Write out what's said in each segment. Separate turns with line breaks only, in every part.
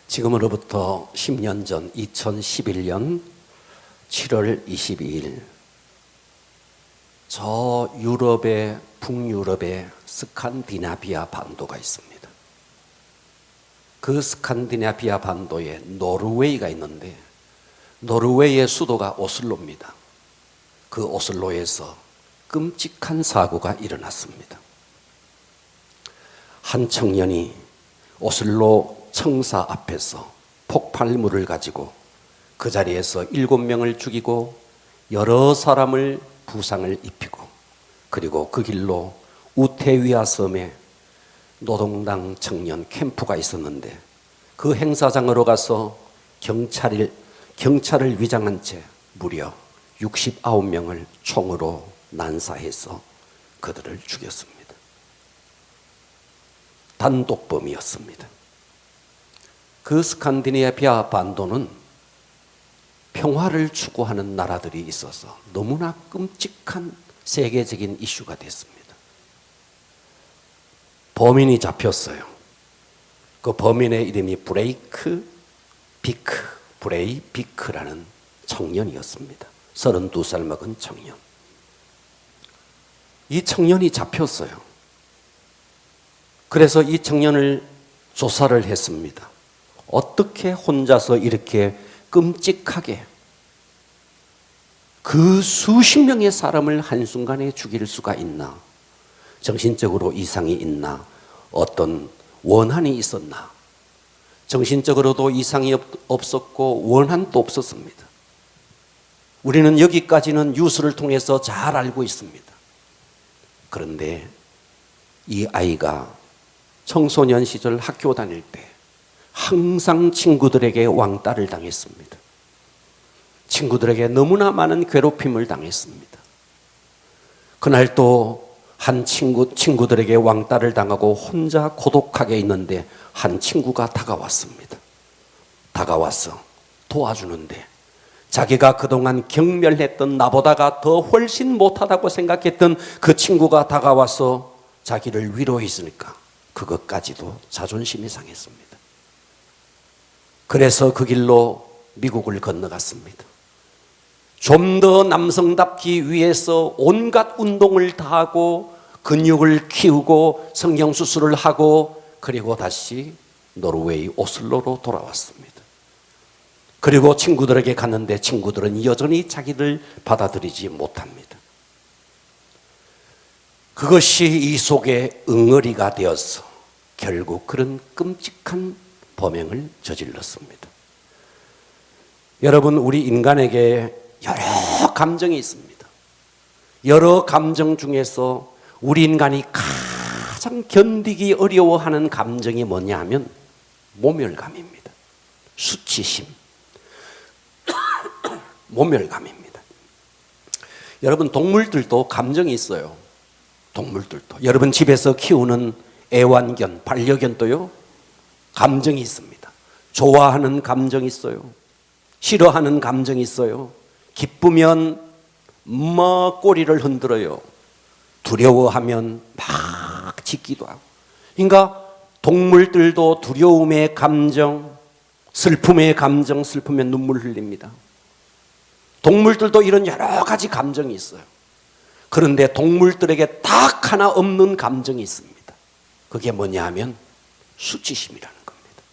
지금으로부터 10년 전 2011년 7월 22일 저 유럽의 북유럽의 스칸디나비아 반도가 있습니다. 그 스칸디나비아 반도에 노르웨이가 있는데 노르웨이의 수도가 오슬로입니다. 그 오슬로에서 끔찍한 사고가 일어났습니다. 한 청년이 오슬로 청사 앞에서 폭발물을 가지고 그 자리에서 7명을 죽이고 여러 사람을 부상을 입히고 그리고 그 길로 우테위아 섬에 노동당 청년 캠프가 있었는데 그 행사장으로 가서 경찰을 위장한 채 무려 69명을 총으로 난사해서 그들을 죽였습니다. 단독범이었습니다. 그 스칸디나비아 반도는 평화를 추구하는 나라들이 있어서 너무나 끔찍한 세계적인 이슈가 됐습니다. 범인이 잡혔어요. 그 범인의 이름이 브레이비크라는 청년이었습니다. 32살 먹은 청년. 이 청년이 잡혔어요. 그래서 이 청년을 조사를 했습니다. 어떻게 혼자서 이렇게 끔찍하게 그 수십 명의 사람을 한순간에 죽일 수가 있나? 정신적으로 이상이 있나? 어떤 원한이 있었나? 정신적으로도 이상이 없었고 원한도 없었습니다. 우리는 여기까지는 뉴스를 통해서 잘 알고 있습니다. 그런데 이 아이가 청소년 시절 학교 다닐 때 항상 친구들에게 왕따를 당했습니다. 친구들에게 너무나 많은 괴롭힘을 당했습니다. 그날 또 한 친구들에게 왕따를 당하고 혼자 고독하게 있는데 한 친구가 다가왔습니다. 다가와서 도와주는데 자기가 그동안 경멸했던 나보다가 더 훨씬 못하다고 생각했던 그 친구가 다가와서 자기를 위로했으니까 그것까지도 자존심이 상했습니다. 그래서 그 길로 미국을 건너갔습니다. 좀 더 남성답기 위해서 온갖 운동을 다 하고 근육을 키우고 성형수술을 하고 그리고 다시 노르웨이 오슬로로 돌아왔습니다. 그리고 친구들에게 갔는데 친구들은 여전히 자기를 받아들이지 못합니다. 그것이 이 속에 응어리가 되어서 결국 그런 끔찍한 범행을 저질렀습니다. 여러분, 우리 인간에게 여러 감정이 있습니다. 여러 감정 중에서 우리 인간이 가장 견디기 어려워하는 감정이 뭐냐 하면 모멸감입니다. 수치심. 모멸감입니다. 여러분, 동물들도 감정이 있어요. 동물들도. 여러분 집에서 키우는 애완견, 반려견도요, 감정이 있습니다. 좋아하는 감정이 있어요. 싫어하는 감정이 있어요. 기쁘면 꼬리를 흔들어요. 두려워하면 막 짖기도 하고. 그러니까 동물들도 두려움의 감정, 슬픔의 감정, 슬프면 눈물 흘립니다. 동물들도 이런 여러 가지 감정이 있어요. 그런데 동물들에게 딱 하나 없는 감정이 있습니다. 그게 뭐냐 하면 수치심이라는 겁니다.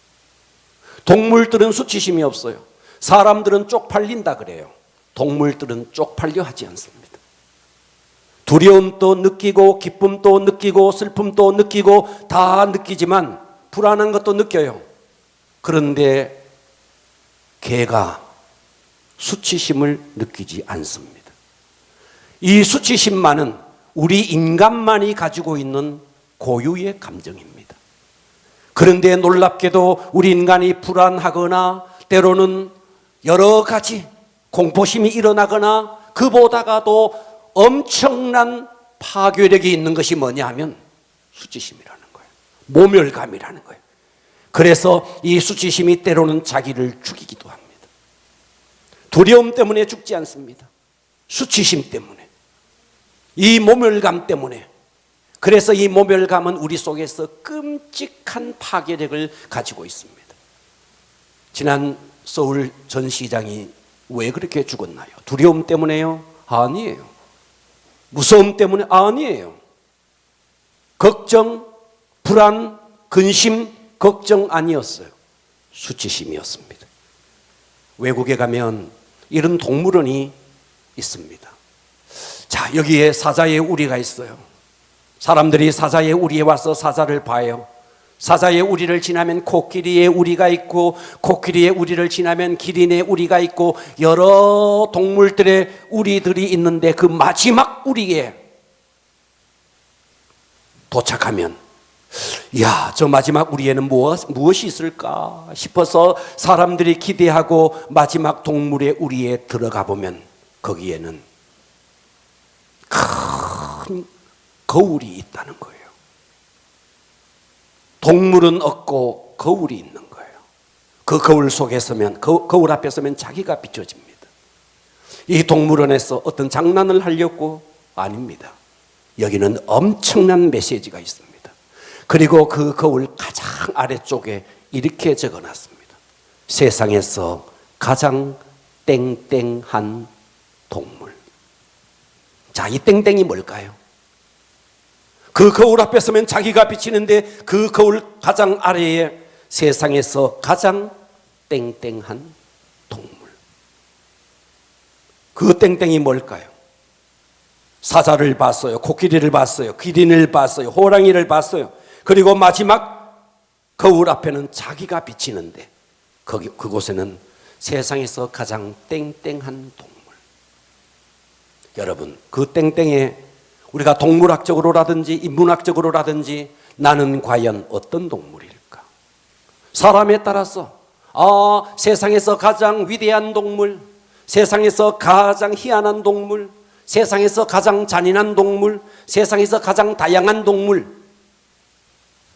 동물들은 수치심이 없어요. 사람들은 쪽팔린다 그래요. 동물들은 쪽팔려 하지 않습니다. 두려움도 느끼고 기쁨도 느끼고 슬픔도 느끼고 다 느끼지만 불안한 것도 느껴요. 그런데 개가 수치심을 느끼지 않습니다. 이 수치심만은 우리 인간만이 가지고 있는 고유의 감정입니다. 그런데 놀랍게도 우리 인간이 불안하거나 때로는 여러 가지 공포심이 일어나거나 그보다가도 엄청난 파괴력이 있는 것이 뭐냐 하면 수치심이라는 거예요. 모멸감이라는 거예요. 그래서 이 수치심이 때로는 자기를 죽이기도 합니다. 두려움 때문에 죽지 않습니다. 수치심 때문에, 이 모멸감 때문에. 그래서 이 모멸감은 우리 속에서 끔찍한 파괴력을 가지고 있습니다. 지난 서울 전 시장이 왜 그렇게 죽었나요? 두려움 때문에요? 아니에요. 무서움 때문에? 아니에요. 걱정, 불안, 근심, 걱정 아니었어요. 수치심이었습니다. 외국에 가면 이런 동물원이 있습니다. 자, 여기에 사자의 우리가 있어요. 사람들이 사자의 우리에 와서 사자를 봐요. 사자의 우리를 지나면 코끼리의 우리가 있고, 코끼리의 우리를 지나면 기린의 우리가 있고, 여러 동물들의 우리들이 있는데 그 마지막 우리에 도착하면, 야, 저 마지막 우리에는 무엇이 있을까 싶어서 사람들이 기대하고 마지막 동물의 우리에 들어가 보면 거기에는 큰 거울이 있다는 거예요. 동물은 없고 거울이 있는 거예요. 그 거울 속에 서면, 거울 앞에 서면 자기가 비춰집니다. 이 동물원에서 어떤 장난을 하려고? 아닙니다. 여기는 엄청난 메시지가 있습니다. 그리고 그 거울 가장 아래쪽에 이렇게 적어놨습니다. 세상에서 가장 땡땡한 동물. 자, 이 땡땡이 뭘까요? 그 거울 앞에 서면 자기가 비치는데 그 거울 가장 아래에 세상에서 가장 땡땡한 동물. 그 땡땡이 뭘까요? 사자를 봤어요. 코끼리를 봤어요. 기린을 봤어요. 호랑이를 봤어요. 그리고 마지막 거울 앞에는 자기가 비치는데 그곳에는 세상에서 가장 땡땡한 동물. 여러분, 그 땡땡에 우리가 동물학적으로라든지 인문학적으로라든지 나는 과연 어떤 동물일까? 사람에 따라서 세상에서 가장 위대한 동물, 세상에서 가장 희한한 동물, 세상에서 가장 잔인한 동물, 세상에서 가장 다양한 동물,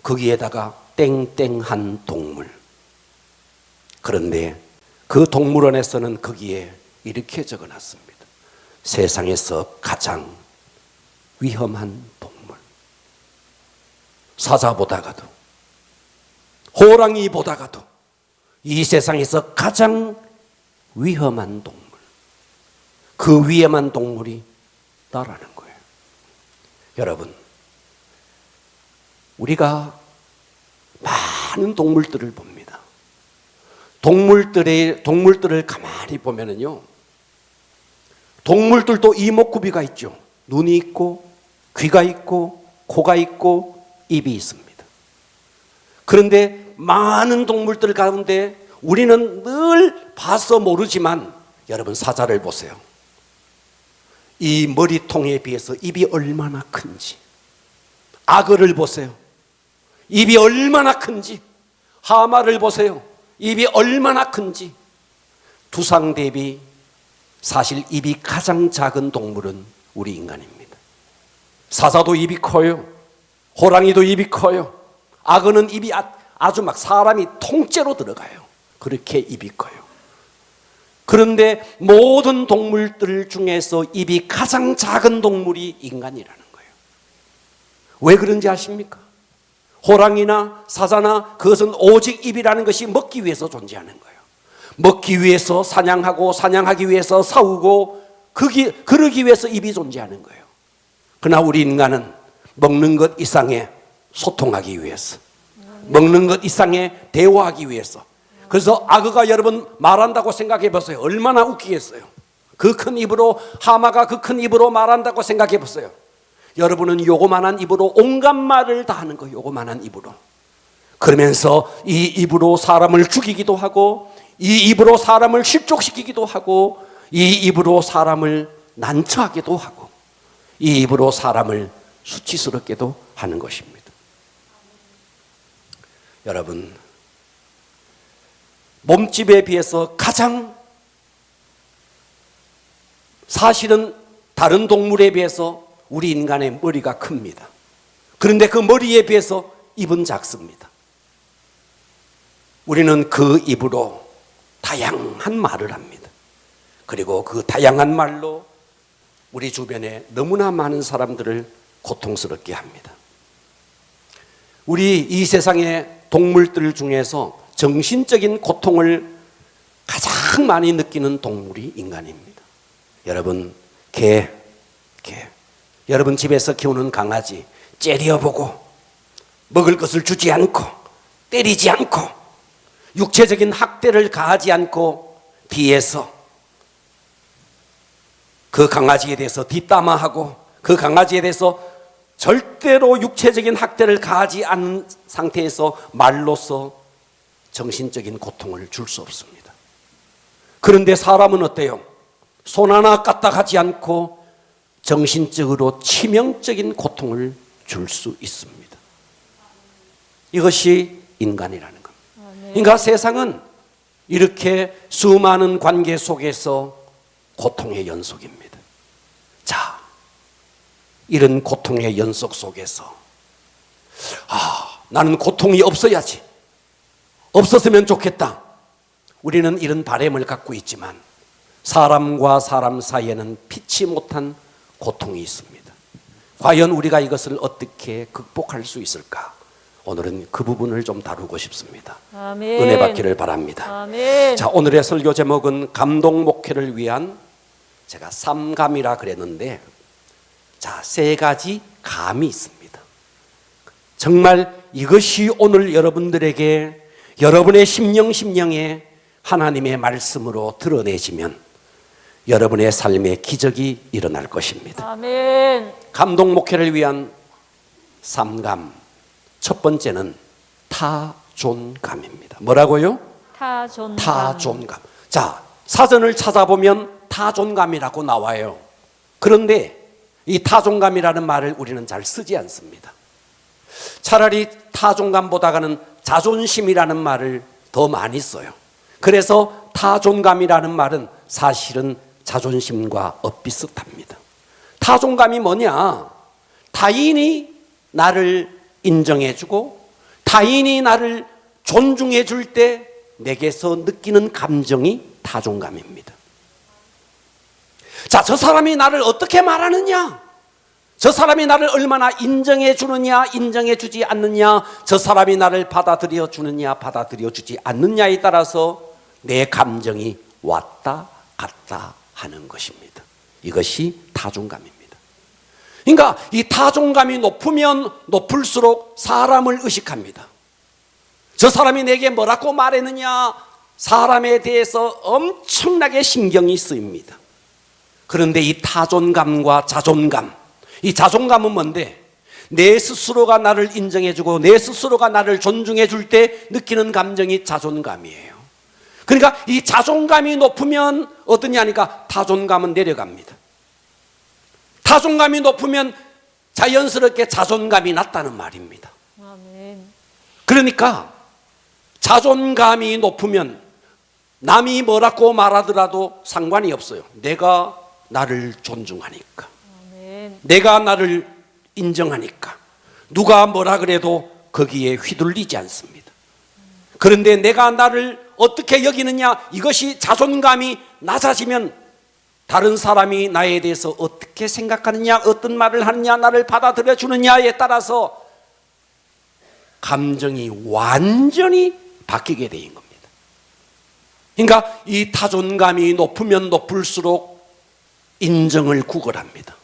거기에다가 땡땡한 동물. 그런데 그 동물원에서는 거기에 이렇게 적어놨습니다. 세상에서 가장 위험한 동물. 사자보다가도 호랑이보다가도 이 세상에서 가장 위험한 동물. 그 위험한 동물이 나라는 거예요. 여러분, 우리가 많은 동물들을 봅니다. 동물들을 가만히 보면은요, 동물들도 이목구비가 있죠. 눈이 있고, 귀가 있고, 코가 있고, 입이 있습니다. 그런데 많은 동물들 가운데 우리는 늘 봐서 모르지만, 여러분, 사자를 보세요. 이 머리통에 비해서 입이 얼마나 큰지. 악어를 보세요. 입이 얼마나 큰지. 하마를 보세요. 입이 얼마나 큰지. 두상 대비 사실 입이 가장 작은 동물은 우리 인간입니다. 사자도 입이 커요. 호랑이도 입이 커요. 악어는 입이 아주 막 사람이 통째로 들어가요. 그렇게 입이 커요. 그런데 모든 동물들 중에서 입이 가장 작은 동물이 인간이라는 거예요. 왜 그런지 아십니까? 호랑이나 사자나 그것은 오직 입이라는 것이 먹기 위해서 존재하는 거예요. 먹기 위해서 사냥하고 사냥하기 위해서 싸우고 그러기 위해서 입이 존재하는 거예요. 그러나 우리 인간은 먹는 것 이상의 소통하기 위해서, 먹는 것 이상의 대화하기 위해서. 그래서 악어가 여러분 말한다고 생각해 보세요. 얼마나 웃기겠어요. 그 큰 입으로, 하마가 그 큰 입으로 말한다고 생각해 보세요. 여러분은 요거만한 입으로 온갖 말을 다 하는 거예요. 요거만한 입으로. 그러면서 이 입으로 사람을 죽이기도 하고, 이 입으로 사람을 실족시키기도 하고, 이 입으로 사람을 난처하기도 하고, 이 입으로 사람을 수치스럽게도 하는 것입니다. 여러분, 몸집에 비해서 가장, 사실은 다른 동물에 비해서 우리 인간의 머리가 큽니다. 그런데 그 머리에 비해서 입은 작습니다. 우리는 그 입으로 다양한 말을 합니다. 그리고 그 다양한 말로 우리 주변에 너무나 많은 사람들을 고통스럽게 합니다. 우리 이 세상의 동물들 중에서 정신적인 고통을 가장 많이 느끼는 동물이 인간입니다. 여러분, 개. 여러분 집에서 키우는 강아지 째려보고 먹을 것을 주지 않고 때리지 않고 육체적인 학대를 가하지 않고 뒤에서 그 강아지에 대해서 뒷담화하고 그 강아지에 대해서 절대로 육체적인 학대를 가하지 않은 상태에서 말로써 정신적인 고통을 줄 수 없습니다. 그런데 사람은 어때요? 손 하나 까딱하지 않고 정신적으로 치명적인 고통을 줄 수 있습니다. 이것이 인간이라는 겁니다. 그러니까 세상은 이렇게 수많은 관계 속에서 고통의 연속입니다. 자, 이런 고통의 연속 속에서 나는 고통이 없어야지, 없었으면 좋겠다. 우리는 이런 바람을 갖고 있지만 사람과 사람 사이에는 피치 못한 고통이 있습니다. 과연 우리가 이것을 어떻게 극복할 수 있을까? 오늘은 그 부분을 좀 다루고 싶습니다.
아멘.
은혜 받기를 바랍니다.
아멘.
자, 오늘의 설교 제목은 감동 목회를 위한, 제가 3감이라 그랬는데, 자, 3가지 감이 있습니다. 정말 이것이 오늘 여러분들에게 여러분의 심령에 하나님의 말씀으로 드러내지면 여러분의 삶에 기적이 일어날 것입니다.
아멘.
감동 목회를 위한 3감. 첫 번째는 타존감입니다. 뭐라고요?
타존감.
타존감. 자, 사전을 찾아보면 타존감이라고 나와요. 그런데 이 타존감이라는 말을 우리는 잘 쓰지 않습니다. 차라리 타존감보다는 자존심이라는 말을 더 많이 써요. 그래서 타존감이라는 말은 사실은 자존심과 엇비슷합니다. 타존감이 뭐냐? 타인이 나를 인정해주고 타인이 나를 존중해줄 때 내게서 느끼는 감정이 타존감입니다. 자, 저 사람이 나를 어떻게 말하느냐? 저 사람이 나를 얼마나 인정해주느냐, 인정해주지 않느냐, 저 사람이 나를 받아들여주느냐, 받아들여주지 않느냐에 따라서 내 감정이 왔다 갔다 하는 것입니다. 이것이 타존감입니다. 그러니까 이 타존감이 높으면 높을수록 사람을 의식합니다. 저 사람이 내게 뭐라고 말했느냐, 사람에 대해서 엄청나게 신경이 쓰입니다. 그런데 이 타존감과 자존감, 이 자존감은 뭔데? 내 스스로가 나를 인정해주고 내 스스로가 나를 존중해줄 때 느끼는 감정이 자존감이에요. 그러니까 이 자존감이 높으면 어떠냐니까 타존감은 내려갑니다. 타존감이 높으면 자연스럽게 자존감이 낮다는 말입니다.
아멘.
그러니까 자존감이 높으면 남이 뭐라고 말하더라도 상관이 없어요. 내가 나를 존중하니까,
아멘.
내가 나를 인정하니까 누가 뭐라 그래도 거기에 휘둘리지 않습니다. 그런데 내가 나를 어떻게 여기느냐, 이것이 자존감이 낮아지면 다른 사람이 나에 대해서 어떻게 생각하느냐, 어떤 말을 하느냐, 나를 받아들여 주느냐에 따라서 감정이 완전히 바뀌게 되는 겁니다. 그러니까 이 타존감이 높으면 높을수록 인정을 구걸합니다.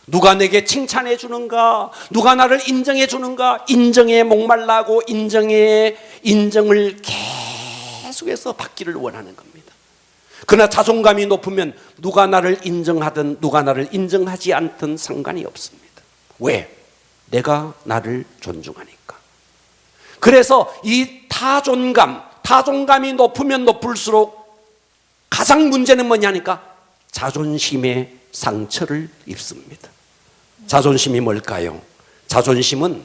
누가 내게 칭찬해 주는가, 누가 나를 인정해 주는가, 인정에 목말라고 인정을 계속해서 받기를 원하는 겁니다. 그러나 자존감이 높으면 누가 나를 인정하든 누가 나를 인정하지 않든 상관이 없습니다. 왜? 내가 나를 존중하니까. 그래서 이 타존감이 높으면 높을수록 가장 문제는 뭐냐니까 자존심에 상처를 입습니다. 자존심이 뭘까요? 자존심은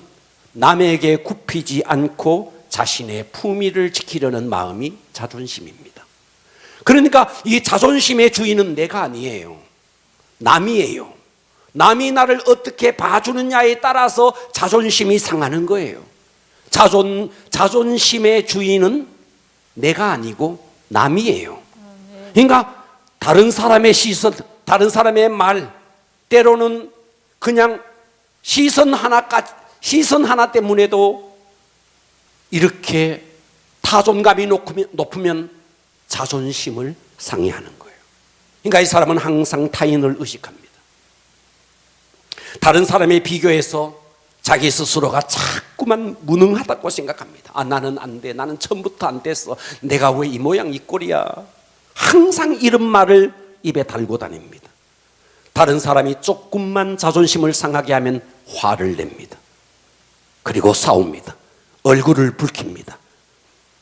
남에게 굽히지 않고 자신의 품위를 지키려는 마음이 자존심입니다. 그러니까 이 자존심의 주인은 내가 아니에요. 남이에요. 남이 나를 어떻게 봐주느냐에 따라서 자존심이 상하는 거예요. 자존심의 주인은 내가 아니고 남이에요. 그러니까 다른 사람의 시선, 다른 사람의 말, 때로는 그냥 시선 하나 때문에도 이렇게 타존감이 높으면 자존심을 상해하는 거예요. 그러니까 이 사람은 항상 타인을 의식합니다. 다른 사람에 비교해서 자기 스스로가 자꾸만 무능하다고 생각합니다. 아, 나는 안 돼. 나는 처음부터 안 됐어. 내가 왜 이 모양 이 꼴이야. 항상 이런 말을 입에 달고 다닙니다. 다른 사람이 조금만 자존심을 상하게 하면 화를 냅니다. 그리고 싸웁니다. 얼굴을 붉힙니다.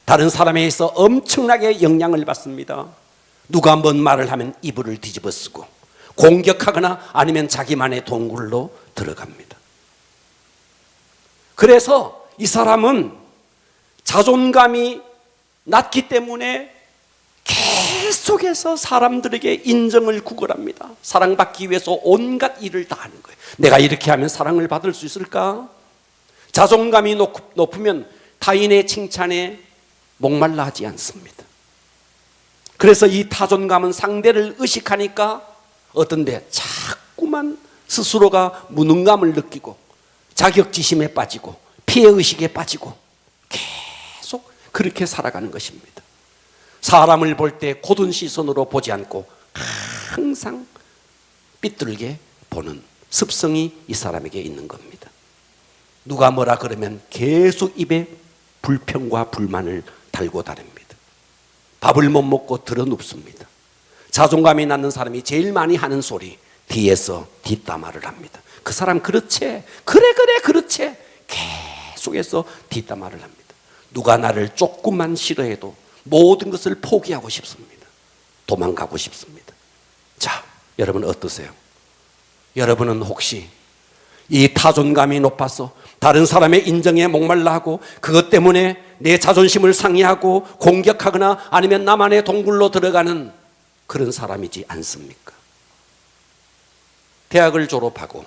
다른 사람에 의해서 엄청나게 영향을 받습니다. 누가 한번 말을 하면 이불을 뒤집어 쓰고 공격하거나 아니면 자기만의 동굴로 들어갑니다. 그래서 이 사람은 자존감이 낮기 때문에 계속해서 사람들에게 인정을 구걸합니다. 사랑받기 위해서 온갖 일을 다 하는 거예요. 내가 이렇게 하면 사랑을 받을 수 있을까? 자존감이 높으면 타인의 칭찬에 목말라 하지 않습니다. 그래서 이 자존감은 상대를 의식하니까 어떤데 자꾸만 스스로가 무능감을 느끼고 자격지심에 빠지고 피해의식에 빠지고 계속 그렇게 살아가는 것입니다. 사람을 볼 때 고든 시선으로 보지 않고 항상 삐뚤게 보는 습성이 이 사람에게 있는 겁니다. 누가 뭐라 그러면 계속 입에 불평과 불만을 달고 다닙니다. 밥을 못 먹고 들어눕습니다. 자존감이 낮는 사람이 제일 많이 하는 소리, 뒤에서 뒷담화를 합니다. 그 사람 그렇지, 그래 그렇지, 계속해서 뒷담화를 합니다. 누가 나를 조금만 싫어해도 모든 것을 포기하고 싶습니다. 도망가고 싶습니다. 자, 여러분 어떠세요? 여러분은 혹시 이 타존감이 높아서 다른 사람의 인정에 목말라 하고 그것 때문에 내 자존심을 상해하고 공격하거나 아니면 나만의 동굴로 들어가는 그런 사람이지 않습니까? 대학을 졸업하고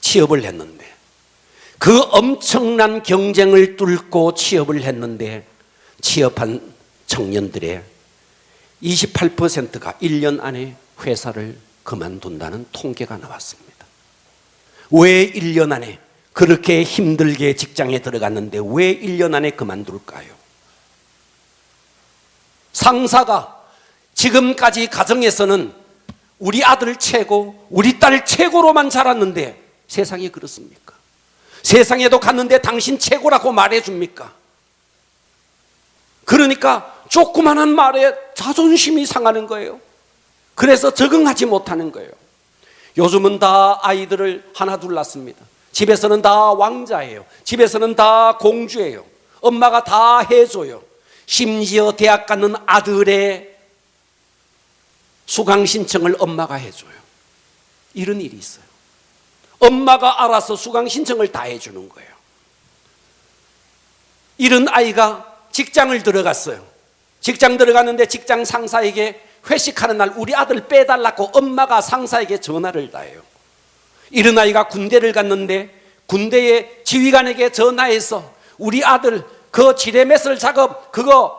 취업을 했는데 그 엄청난 경쟁을 뚫고 취업을 했는데 취업한 청년들의 28%가 1년 안에 회사를 그만둔다는 통계가 나왔습니다. 왜 1년 안에 그렇게 힘들게 직장에 들어갔는데 왜 1년 안에 그만둘까요? 상사가 지금까지 가정에서는 우리 아들 최고, 우리 딸 최고로만 자랐는데 세상이 그렇습니까? 세상에도 갔는데 당신 최고라고 말해줍니까? 그러니까 조그마한 말에 자존심이 상하는 거예요. 그래서 적응하지 못하는 거예요. 요즘은 다 아이들을 하나 둘 낳습니다. 집에서는 다 왕자예요. 집에서는 다 공주예요. 엄마가 다 해줘요. 심지어 대학 가는 아들의 수강 신청을 엄마가 해줘요. 이런 일이 있어요. 엄마가 알아서 수강 신청을 다 해주는 거예요. 이런 아이가 직장을 들어갔어요. 직장 들어갔는데 직장 상사에게 회식하는 날 우리 아들 빼달라고 엄마가 상사에게 전화를 다 해요. 이런 아이가 군대를 갔는데 군대의 지휘관에게 전화해서 우리 아들 그 지뢰매설 작업 그거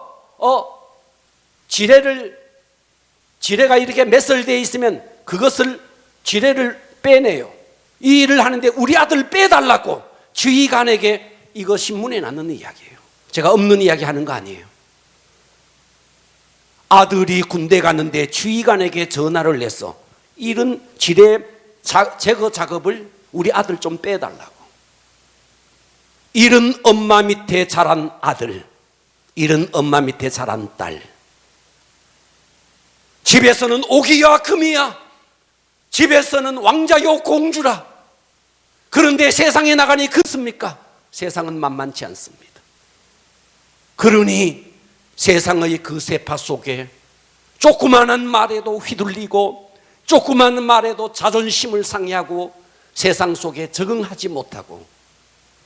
지뢰가 이렇게 매설되어 있으면 그것을 지뢰를 빼내요. 이 일을 하는데 우리 아들 빼달라고 지휘관에게 이거 신문에 났는 이야기예요. 제가 없는 이야기 하는 거 아니에요. 아들이 군대 갔는데 지휘관에게 전화를 해서 이런 지뢰 제거 작업을 우리 아들 좀 빼달라고. 이런 엄마 밑에 자란 아들, 이런 엄마 밑에 자란 딸. 집에서는 옥이야 금이야. 집에서는 왕자요 공주라. 그런데 세상에 나가니 그렇습니까? 세상은 만만치 않습니다. 그러니 세상의 그 세파 속에 조그마한 말에도 휘둘리고 조그마한 말에도 자존심을 상해하고 세상 속에 적응하지 못하고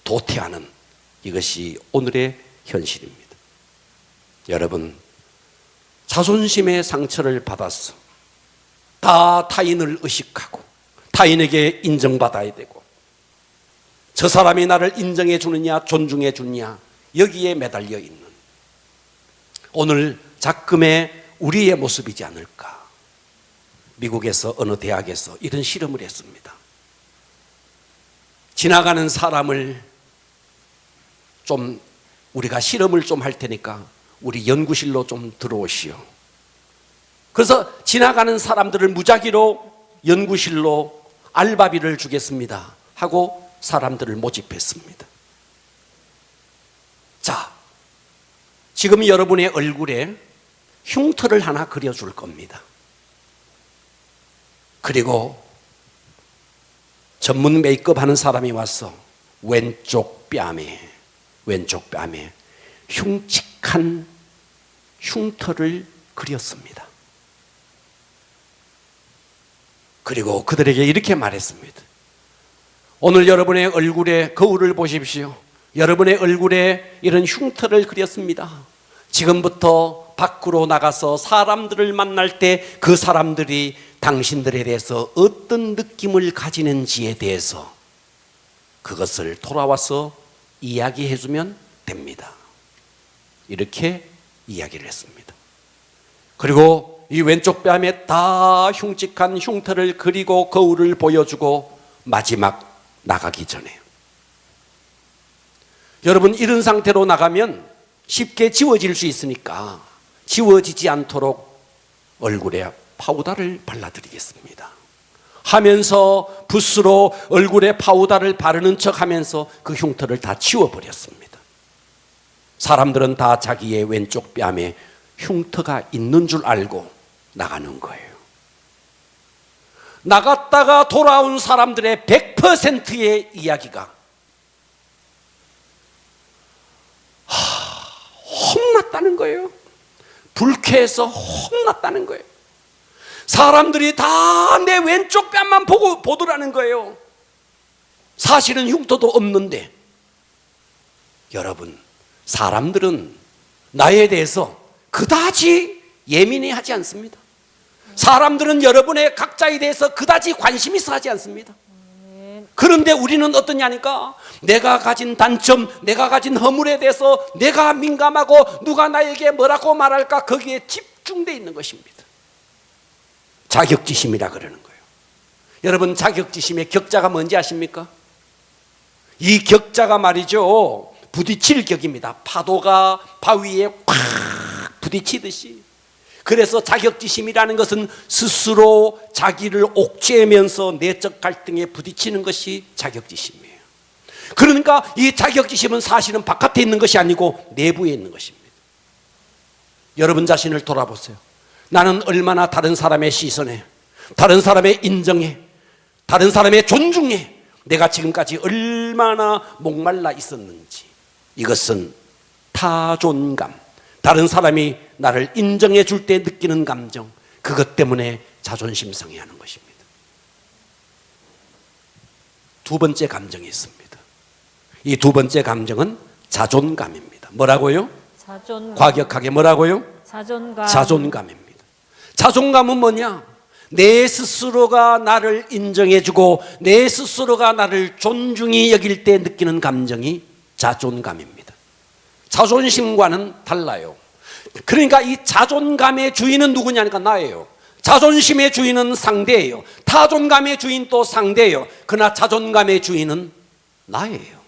도태하는 이것이 오늘의 현실입니다. 여러분, 자존심의 상처를 받아서 다 타인을 의식하고 타인에게 인정받아야 되고 저 사람이 나를 인정해 주느냐 존중해 주느냐 여기에 매달려 있는 오늘 작금의 우리의 모습이지 않을까. 미국에서 어느 대학에서 이런 실험을 했습니다. 지나가는 사람을 좀 우리가 실험을 좀 할 테니까 우리 연구실로 좀 들어오시오. 그래서 지나가는 사람들을 무작위로 연구실로 알바비를 주겠습니다 하고 사람들을 모집했습니다. 자, 지금 여러분의 얼굴에 흉터를 하나 그려줄 겁니다. 그리고 전문 메이크업 하는 사람이 와서 왼쪽 뺨에 흉측한 흉터를 그렸습니다. 그리고 그들에게 이렇게 말했습니다. 오늘 여러분의 얼굴에 거울을 보십시오. 여러분의 얼굴에 이런 흉터를 그렸습니다. 지금부터 밖으로 나가서 사람들을 만날 때 그 사람들이 당신들에 대해서 어떤 느낌을 가지는지에 대해서 그것을 돌아와서 이야기해 주면 됩니다. 이렇게 이야기를 했습니다. 그리고 이 왼쪽 뺨에 다 흉측한 흉터를 그리고 거울을 보여주고 마지막 나가기 전에, 여러분 이런 상태로 나가면 쉽게 지워질 수 있으니까 지워지지 않도록 얼굴에 파우더를 발라드리겠습니다 하면서 붓으로 얼굴에 파우더를 바르는 척 하면서 그 흉터를 다 지워버렸습니다. 사람들은 다 자기의 왼쪽 뺨에 흉터가 있는 줄 알고 나가는 거예요. 나갔다가 돌아온 사람들의 100%의 이야기가 혼났다는 거예요. 불쾌해서 혼났다는 거예요. 사람들이 다 내 왼쪽 뺨만 보더라는 거예요. 사실은 흉터도 없는데. 여러분, 사람들은 나에 대해서 그다지 예민해하지 않습니다. 사람들은 여러분의 각자에 대해서 그다지 관심 있어 하지 않습니다. 그런데 우리는 어떠냐니까, 내가 가진 단점, 내가 가진 허물에 대해서 내가 민감하고 누가 나에게 뭐라고 말할까 거기에 집중되어 있는 것입니다. 자격지심이라 그러는 거예요. 여러분, 자격지심의 격자가 뭔지 아십니까? 이 격자가 말이죠, 부딪힐 격입니다. 파도가 바위에 콱 부딪히듯이. 그래서 자격지심이라는 것은 스스로 자기를 옥죄면서 내적 갈등에 부딪히는 것이 자격지심이에요. 그러니까 이 자격지심은 사실은 바깥에 있는 것이 아니고 내부에 있는 것입니다. 여러분 자신을 돌아보세요. 나는 얼마나 다른 사람의 시선에, 다른 사람의 인정에, 다른 사람의 존중에 내가 지금까지 얼마나 목말라 있었는지. 이것은 타존감, 다른 사람이 나를 인정해 줄 때 느끼는 감정, 그것 때문에 자존심 상해하는 것입니다. 두 번째 감정이 있습니다. 이 두 번째 감정은 자존감입니다. 뭐라고요?
자존감.
과격하게 뭐라고요?
자존감.
자존감입니다. 자존감은 뭐냐? 내 스스로가 나를 인정해주고 내 스스로가 나를 존중히 여길 때 느끼는 감정이 자존감입니다. 자존심과는 달라요. 그러니까 이 자존감의 주인은 누구냐니까 나예요. 자존심의 주인은 상대예요. 타존감의 주인 또 상대예요. 그러나 자존감의 주인은 나예요.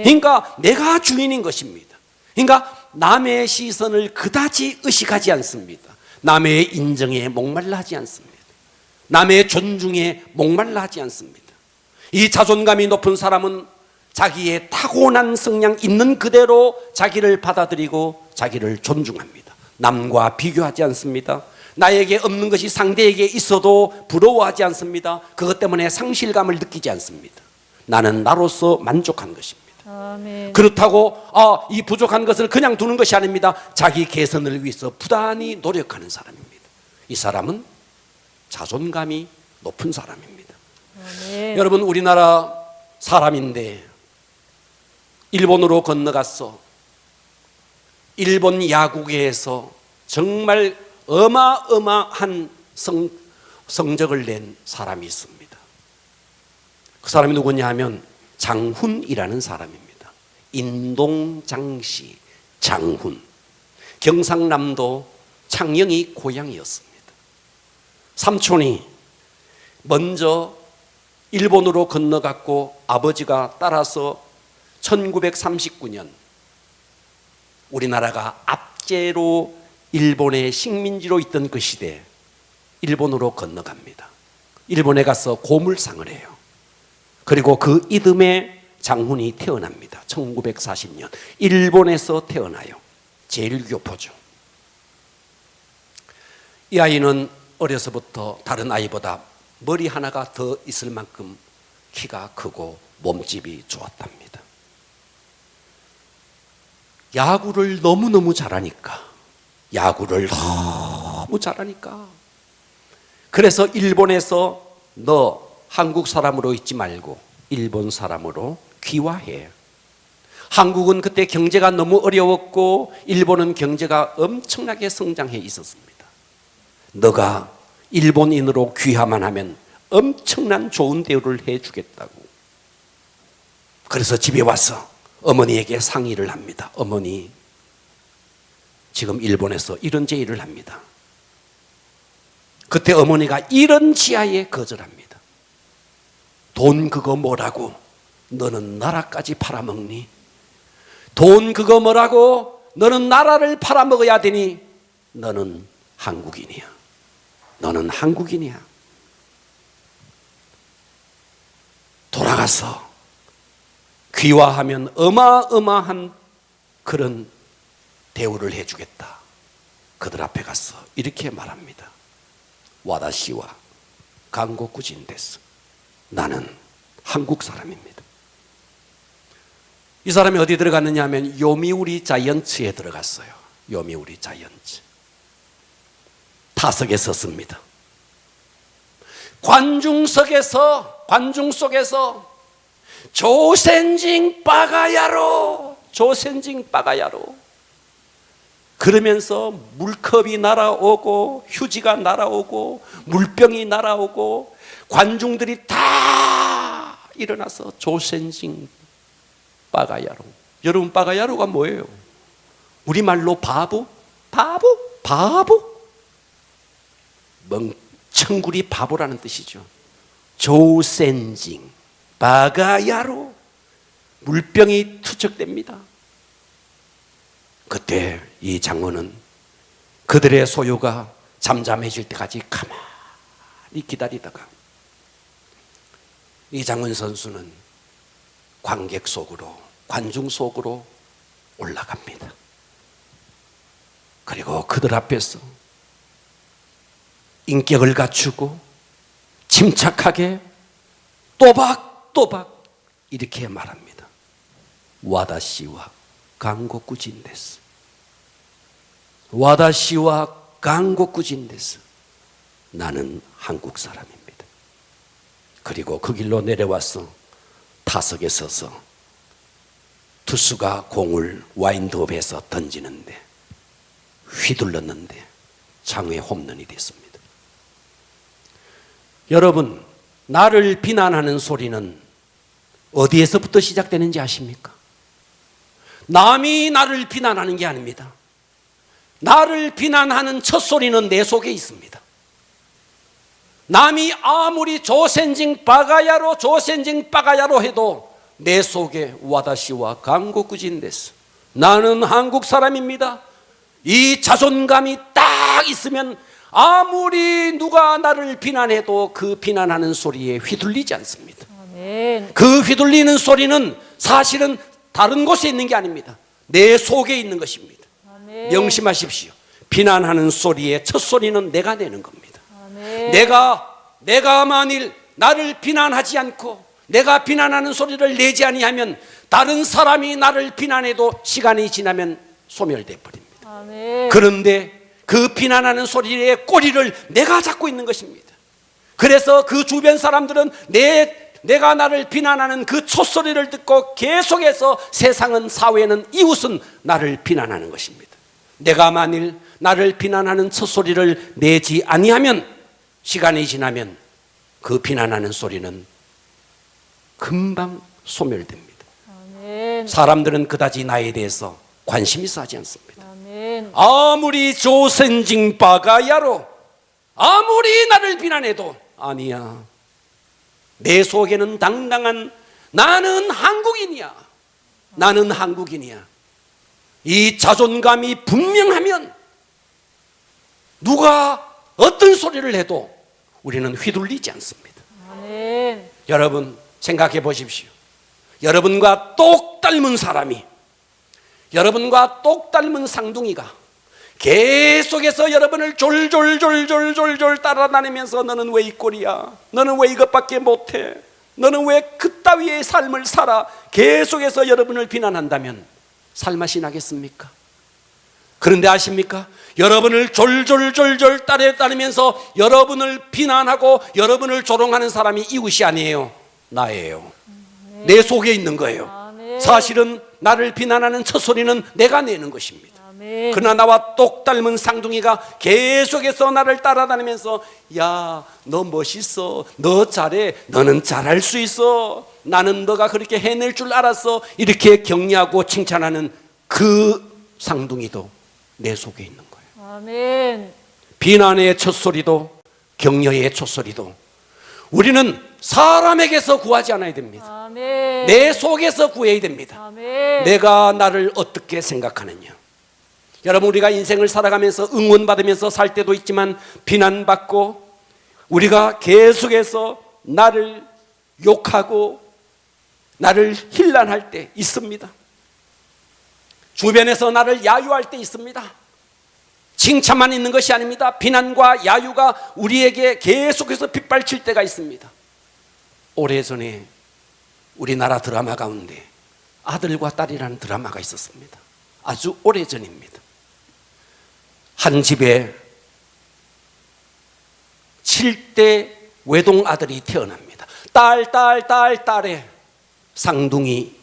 그러니까 내가 주인인 것입니다. 그러니까 남의 시선을 그다지 의식하지 않습니다. 남의 인정에 목말라 하지 않습니다. 남의 존중에 목말라 하지 않습니다. 이 자존감이 높은 사람은 자기의 타고난 성향 있는 그대로 자기를 받아들이고 자기를 존중합니다. 남과 비교하지 않습니다. 나에게 없는 것이 상대에게 있어도 부러워하지 않습니다. 그것 때문에 상실감을 느끼지 않습니다. 나는 나로서 만족한 것입니다.
아멘.
그렇다고 이 부족한 것을 그냥 두는 것이 아닙니다. 자기 개선을 위해서 부단히 노력하는 사람입니다. 이 사람은 자존감이 높은 사람입니다.
아멘.
여러분, 우리나라 사람인데 일본으로 건너갔어. 일본 야구계에서 정말 어마어마한 성적을 낸 사람이 있습니다. 그 사람이 누구냐 하면 장훈이라는 사람입니다. 인동장시 장훈. 경상남도 창녕이 고향이었습니다. 삼촌이 먼저 일본으로 건너갔고 아버지가 따라서 1939년 우리나라가 황제로 일본의 식민지로 있던 그 시대 일본으로 건너갑니다. 일본에 가서 고물상을 해요. 그리고 그 이듬해 장훈이 태어납니다. 1940년 일본에서 태어나요. 제일교포죠. 이 아이는 어려서부터 다른 아이보다 머리 하나가 더 있을 만큼 키가 크고 몸집이 좋았답니다. 야구를 너무너무 잘하니까 그래서 일본에서 너 한국 사람으로 있지 말고 일본 사람으로 귀화해. 한국은 그때 경제가 너무 어려웠고 일본은 경제가 엄청나게 성장해 있었습니다. 너가 일본인으로 귀화만 하면 엄청난 좋은 대우를 해주겠다고. 그래서 집에 와서 어머니에게 상의를 합니다. 어머니, 지금 일본에서 이런 제의를 합니다. 그때 어머니가 이런 지하에 거절합니다. 돈 그거 뭐라고? 너는 나라까지 팔아먹니? 돈 그거 뭐라고? 너는 나라를 팔아먹어야 되니? 너는 한국인이야. 너는 한국인이야. 돌아가서 귀화하면 어마어마한 그런 대우를 해주겠다. 그들 앞에 가서 이렇게 말합니다. 와다시와 한국인 데스. 나는 한국 사람입니다. 이 사람이 어디 들어갔느냐 하면 요미우리 자이언츠에 들어갔어요. 요미우리 자이언츠. 타석에 섰습니다. 관중 속에서 조센징 빠가야로 그러면서 물컵이 날아오고 휴지가 날아오고 물병이 날아오고 관중들이 다 일어나서 조센징 빠가야로. 여러분, 빠가야로가 뭐예요? 우리말로 바보? 멍청구리 바보라는 뜻이죠. 조센징 빠가야로. 물병이 투척됩니다. 그때 이 장군은 그들의 소요가 잠잠해질 때까지 가만히 기다리다가 이 장군 선수는 관중 속으로 올라갑니다. 그리고 그들 앞에서 인격을 갖추고 침착하게 또박 이렇게 말합니다. 와다시와 한국인 데스. 와다시와 한국인 데스. 나는 한국 사람입니다. 그리고 그 길로 내려와서 타석에 서서 투수가 공을 와인드업해서 던지는데 휘둘렀는데 장외 홈런이 됐습니다. 여러분, 나를 비난하는 소리는 어디에서부터 시작되는지 아십니까? 남이 나를 비난하는 게 아닙니다. 나를 비난하는 첫 소리는 내 속에 있습니다. 남이 아무리 조센징 빠가야로 해도 내 속에 와다시와 한국인 데스. 나는 한국 사람입니다. 이 자존감이 딱 있으면 아무리 누가 나를 비난해도 그 비난하는 소리에 휘둘리지 않습니다.
아멘.
그 휘둘리는 소리는 사실은 다른 곳에 있는 게 아닙니다. 내 속에 있는 것입니다.
아멘.
명심하십시오. 비난하는 소리의 첫 소리는 내가 내는 겁니다.
아멘.
내가 만일 나를 비난하지 않고 내가 비난하는 소리를 내지 아니하면 다른 사람이 나를 비난해도 시간이 지나면 소멸돼 버립니다.
아멘.
그런데 그 비난하는 소리의 꼬리를 내가 잡고 있는 것입니다. 그래서 그 주변 사람들은 내가 나를 비난하는 그 촛소리를 듣고 계속해서 세상은, 사회는, 이웃은 나를 비난하는 것입니다. 내가 만일 나를 비난하는 촛소리를 내지 아니하면 시간이 지나면 그 비난하는 소리는 금방 소멸됩니다.
아멘.
사람들은 그다지 나에 대해서 관심 있어 하지 않습니다.
아멘.
아무리 조센징 빠가야로 아무리 나를 비난해도 아니야. 내 속에는 당당한 나는 한국인이야. 이 자존감이 분명하면 누가 어떤 소리를 해도 우리는 휘둘리지 않습니다.
아멘.
여러분 생각해 보십시오. 여러분과 똑 닮은 사람이, 여러분과 똑 닮은 쌍둥이가 계속해서 여러분을 졸졸졸졸졸졸 따라다니면서 너는 왜 이 꼴이야? 너는 왜 이것밖에 못해? 너는 왜 그따위의 삶을 살아? 계속해서 여러분을 비난한다면 살맛이 나겠습니까? 그런데 아십니까? 여러분을 졸졸졸졸 따라다니면서 여러분을 비난하고 여러분을 조롱하는 사람이 이웃이 아니에요. 나예요. 내 속에 있는 거예요.
아멘.
사실은 나를 비난하는 첫 소리는 내가 내는 것입니다.
아멘.
그러나 나와 똑 닮은 쌍둥이가 계속해서 나를 따라다니면서 야, 너 멋있어, 너 잘해, 너는 잘할 수 있어, 나는 너가 그렇게 해낼 줄 알았어, 이렇게 격려하고 칭찬하는 그 쌍둥이도 내 속에 있는 거예요.
아멘.
비난의 첫 소리도 격려의 첫 소리도 우리는 사람에게서 구하지 않아야 됩니다.
아멘.
내 속에서 구해야 됩니다.
아멘.
내가 나를 어떻게 생각하느냐. 여러분, 우리가 인생을 살아가면서 응원받으면서 살 때도 있지만 비난받고 우리가 계속해서 나를 욕하고 나를 힐난할 때 있습니다. 주변에서 나를 야유할 때 있습니다. 칭찬만 있는 것이 아닙니다. 비난과 야유가 우리에게 계속해서 빗발칠 때가 있습니다. 오래전에 우리나라 드라마 가운데 아들과 딸이라는 드라마가 있었습니다. 아주 오래전입니다. 한 집에 7대 외동 아들이 태어납니다. 딸의 쌍둥이.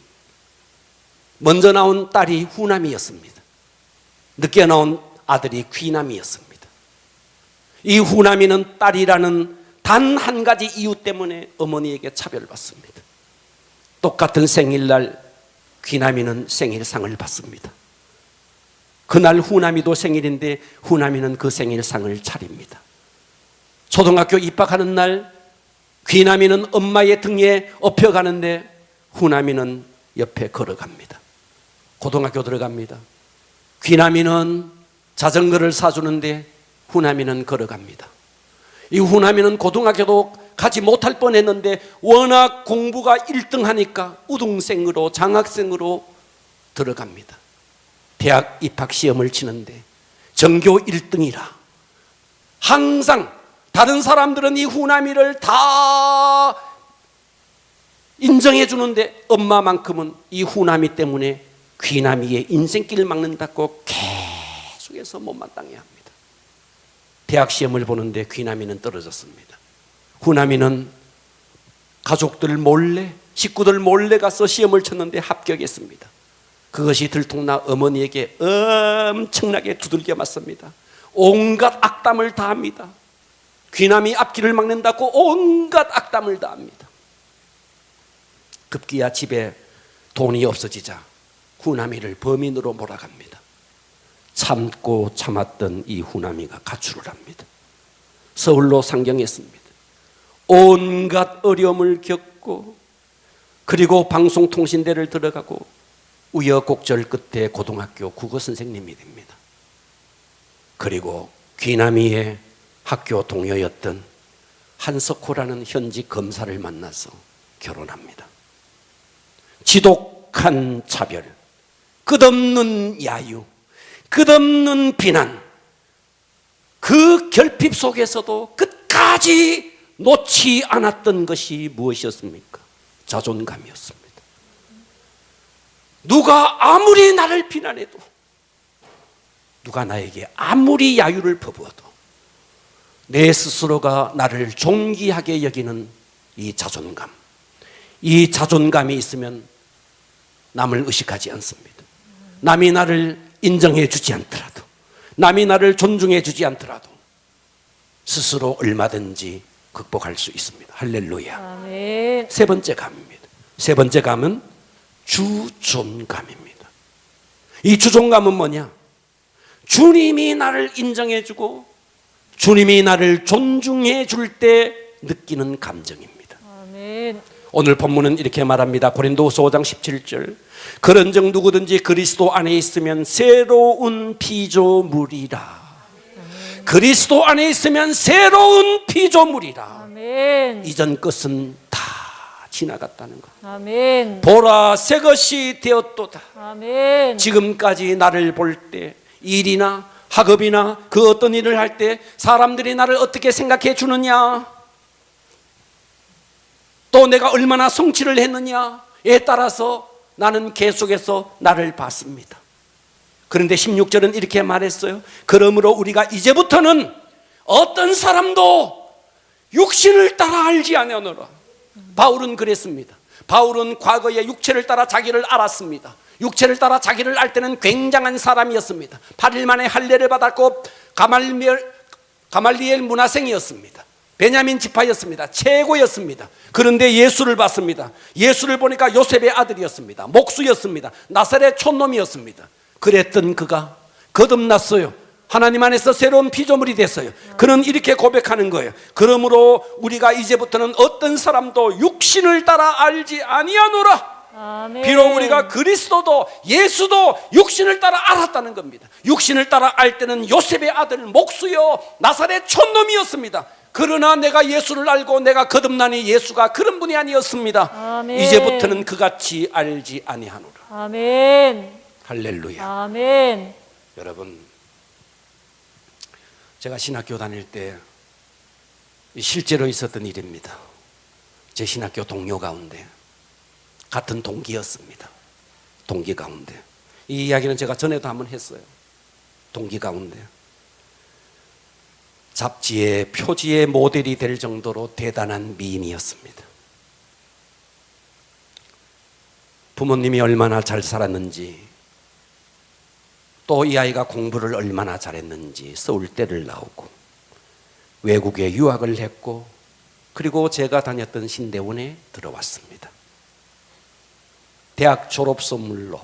먼저 나온 딸이 후남이었습니다. 늦게 나온 아들이 귀남이었습니다. 이 후남이는 딸이라는 단 한 가지 이유 때문에 어머니에게 차별받습니다. 똑같은 생일날 귀남이는 생일상을 받습니다. 그날 후남이도 생일인데 후남이는 그 생일상을 차립니다. 초등학교 입학하는 날 귀남이는 엄마의 등에 업혀가는데 후남이는 옆에 걸어갑니다. 고등학교 들어갑니다. 귀남이는 자전거를 사주는데 후남이는 걸어갑니다. 이 후남이는 고등학교도 가지 못할 뻔했는데 워낙 공부가 1등 하니까 우등생으로 장학생으로 들어갑니다. 대학 입학 시험을 치는데 전교 1등이라 항상 다른 사람들은 이 후남이를 다 인정해 주는데 엄마만큼은 이 후남이 때문에 귀남이의 인생길을 막는다고 계속해서 못마땅해 합니다. 대학 시험을 보는데 귀남이는 떨어졌습니다. 후남이는 가족들 몰래, 식구들 몰래 가서 시험을 쳤는데 합격했습니다. 그것이 들통나 어머니에게 엄청나게 두들겨 맞습니다. 온갖 악담을 다합니다. 귀남이 앞길을 막는다고 온갖 악담을 다합니다. 급기야 집에 돈이 없어지자 후남이를 범인으로 몰아갑니다. 참고 참았던 이 후남이가 가출을 합니다. 서울로 상경했습니다. 온갖 어려움을 겪고 그리고 방송통신대를 들어가고 우여곡절 끝에 고등학교 국어 선생님이 됩니다. 그리고 귀남이의 학교 동료였던 한석호라는 현직 검사를 만나서 결혼합니다. 지독한 차별, 끝없는 야유, 끝없는 비난, 그 결핍 속에서도 끝까지 놓지 않았던 것이 무엇이었습니까? 자존감이었습니다. 누가 아무리 나를 비난해도, 누가 나에게 아무리 야유를 퍼부어도 내 스스로가 나를 존귀하게 여기는 이 자존감, 이 자존감이 있으면 남을 의식하지 않습니다. 남이 나를 인정해 주지 않더라도, 남이 나를 존중해 주지 않더라도 스스로 얼마든지 극복할 수 있습니다. 할렐루야.
아멘.
세 번째 감입니다. 세 번째 감은 주존감입니다. 이 주존감은 뭐냐? 주님이 나를 인정해 주고 주님이 나를 존중해 줄 때 느끼는 감정입니다.
아멘.
오늘 본문은 이렇게 말합니다. 고린도후서 5장 17절. 그런즉 누구든지 그리스도 안에 있으면 새로운 피조물이라. 그리스도 안에 있으면 새로운 피조물이라.
아멘.
이전 것은 다 지나갔다는 것.
아멘.
보라 새 것이 되었도다.
아멘.
지금까지 나를 볼 때 일이나 학업이나 그 어떤 일을 할 때 사람들이 나를 어떻게 생각해 주느냐, 또 내가 얼마나 성취를 했느냐에 따라서 나는 계속해서 나를 봤습니다. 그런데 16절은 이렇게 말했어요. 그러므로 우리가 이제부터는 어떤 사람도 육신을 따라 알지 아니하노라. 바울은 그랬습니다. 바울은 과거에 육체를 따라 자기를 알았습니다. 육체를 따라 자기를 알 때는 굉장한 사람이었습니다. 8일 만에 할례를 받았고 가말리엘 문화생이었습니다. 베냐민 지파였습니다. 최고였습니다. 그런데 예수를 봤습니다. 예수를 보니까 요셉의 아들이었습니다. 목수였습니다. 나사렛 촌놈이었습니다. 그랬던 그가 거듭났어요. 하나님 안에서 새로운 피조물이 됐어요. 그는 이렇게 고백하는 거예요. 그러므로 우리가 이제부터는 어떤 사람도 육신을 따라 알지 아니하노라.
아멘.
비록 우리가 그리스도도 예수도 육신을 따라 알았다는 겁니다. 육신을 따라 알 때는 요셉의 아들 목수요 나사렛 촌놈이었습니다. 그러나 내가 예수를 알고 내가 거듭나니 예수가 그런 분이 아니었습니다.
아멘.
이제부터는 그같이 알지 아니하노라.
아멘.
할렐루야.
아멘.
여러분, 제가 신학교 다닐 때 실제로 있었던 일입니다. 제 신학교 동료 가운데 같은 동기였습니다. 동기 가운데 이 이야기는 제가 전에도 한번 했어요. 동기 가운데 잡지의 표지의 모델이 될 정도로 대단한 미인이었습니다. 부모님이 얼마나 잘 살았는지, 또 이 아이가 공부를 얼마나 잘했는지 서울대를 나오고 외국에 유학을 했고, 그리고 제가 다녔던 신대원에 들어왔습니다. 대학 졸업 선물로